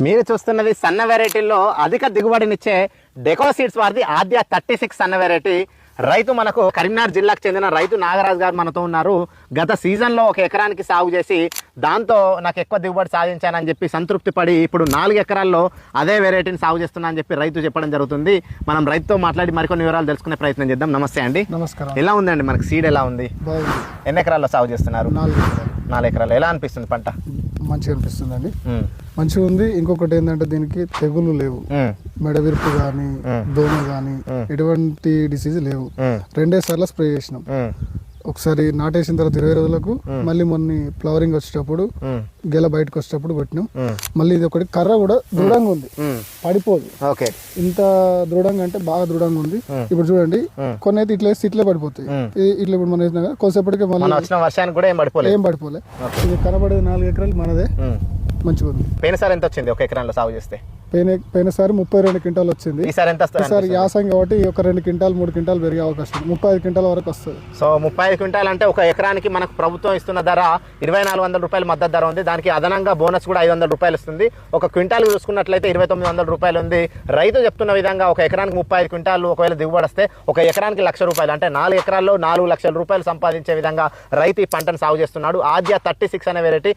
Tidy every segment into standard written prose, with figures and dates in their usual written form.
మీరు చూస్తున్నది సన్న వెరైటీల్లో అధిక దిగుబడినిచ్చే డెకో సీడ్స్ వారిది ఆద్య 36 సన్న వెరైటీ. రైతు మనకు కరీంనగర్ జిల్లాకు చెందిన రైతు నాగరాజు గారు మనతో ఉన్నారు. గత సీజన్లో 1 ఎకరానికి సాగు చేసి దాంతో నాకు ఎక్కువ దిగుబడి సాధించానని చెప్పి సంతృప్తి పడి ఇప్పుడు 4 ఎకరాల్లో అదే వెరైటీని సాగు చేస్తున్నా అని చెప్పి రైతు చెప్పడం జరుగుతుంది. మనం రైతుతో మాట్లాడి మరికొన్ని వివరాలు తెలుసుకునే ప్రయత్నం చేద్దాం. నమస్తే అండి. నమస్కారం. ఎలా ఉందండి మనకి సీడ్ ఎలా ఉంది? ఎన్ని ఎకరాల్లో సాగు చేస్తున్నారు? 4 ఎకరాలు. ఎలా అనిపిస్తుంది పంట? మంచిగా అనిపిస్తుంది అండి, మంచిగా ఉంది. ఇంకొకటి ఏంటంటే దీనికి తెగులు లేవు, మెడవిరుపు కానీ దోమ కానీ ఎటువంటి డిసీజ్ లేవు. 2 సార్లు స్ప్రే చేసినాం. ఒకసారి నాటేసిన తర్వాత 20 రోజులకు మళ్ళీ మొన్న ఫ్లవరింగ్ వచ్చేటప్పుడు గెల బయటకు వచ్చేటప్పుడు కొట్టినాం. మళ్ళీ ఇది ఒకటి కర్ర కూడా దృఢంగా ఉంది, పడిపోదు. ఇంత దృఢంగా అంటే బాగా దృఢంగా ఉంది. ఇప్పుడు చూడండి కొన్ని అయితే ఇట్లా ఇట్లే పడిపోతాయి. ఇట్లా ఇప్పుడు మనం వేసినా కొంతసేపటికే మళ్ళీ వర్షానికి కూడా ఏం పడిపోలే. ఇది కనబడేది 4 ఎకరాలు మనదే. మంచిగా ఉంది. పోయినసారి ఎంత వచ్చింది 1 ఎకరాల్లో సాగు చేస్తే? పోయినసారి 32 క్వింటాలు వచ్చింది. ఈసారి యాసం కాబట్టి ఒక 2 క్వింటాల్ 3 క్వింటాల్ పెరిగే అవకాశం, 35 క్వింటాల వరకు వస్తుంది. సో 35 క్వింటాల్ అంటే 1 ఎకరానికి మనకు ప్రభుత్వం ఇస్తున్న ధర 2400 రూపాయల మద్దతు ధర ఉంది. దానికి అదనంగా బోనస్ కూడా 500 రూపాయలు ఇస్తుంది. 1 క్వింటాల్ చూసుకున్నట్లయితే 2900 రూపాయలు ఉంది. రైతు చెప్తున్న విధంగా 1 ఎకరానికి 35 క్వింటాలు ఒకవేళ దిగుబడి వస్తే 1 ఎకరానికి 1,00,000 రూపాయలు అంటే 4 ఎకరాల్లో 4 లక్షల రూపాయలు సంపాదించే విధంగా రైతు ఈ పంటను సాగు చేస్తున్నాడు. ఆద్య 36 అనే వెరైటీ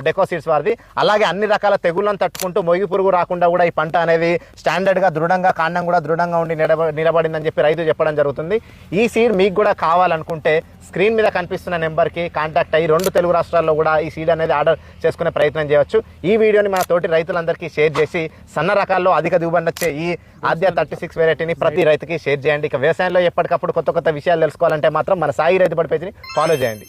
డెకో సీడ్స్ వారిది. అలాగే అన్ని రకాల తెగుళ్లను తట్టుకుంటూ మొగి పురుగు రాకుండా కూడా ఈ పంట అనేది స్టాండర్డ్ గా దృఢంగా కాండం కూడా దృఢంగా ఉండి నిలబడిందని చెప్పి రైతు చెప్పడం జరుగుతుంది. ఈ సీడ్ మీకు కూడా కావాలనుకుంటే స్క్రీన్ మీద కనిపిస్తున్న నెంబర్కి కాంటాక్ట్ అయ్యి 2 తెలుగు రాష్ట్రాల్లో కూడా ఈ సీడ్ అనేది ఆర్డర్ చేసుకునే ప్రయత్నం చేయవచ్చు. ఈ వీడియోని మన తోటి రైతులందరికీ షేర్ చేసి సన్న రకాల్లో అధిక దిగుబడి వచ్చే ఈ ఆద్య 36 వెరైటీని ప్రతి రైతుకి షేర్ చేయండి. ఇక వ్యవసాయంలో ఎప్పటికప్పుడు కొత్త విషయాలు తెలుసుకోవాలంటే మాత్రం మన సాయి రైతు బడి పేజీని ఫాలో చేయండి.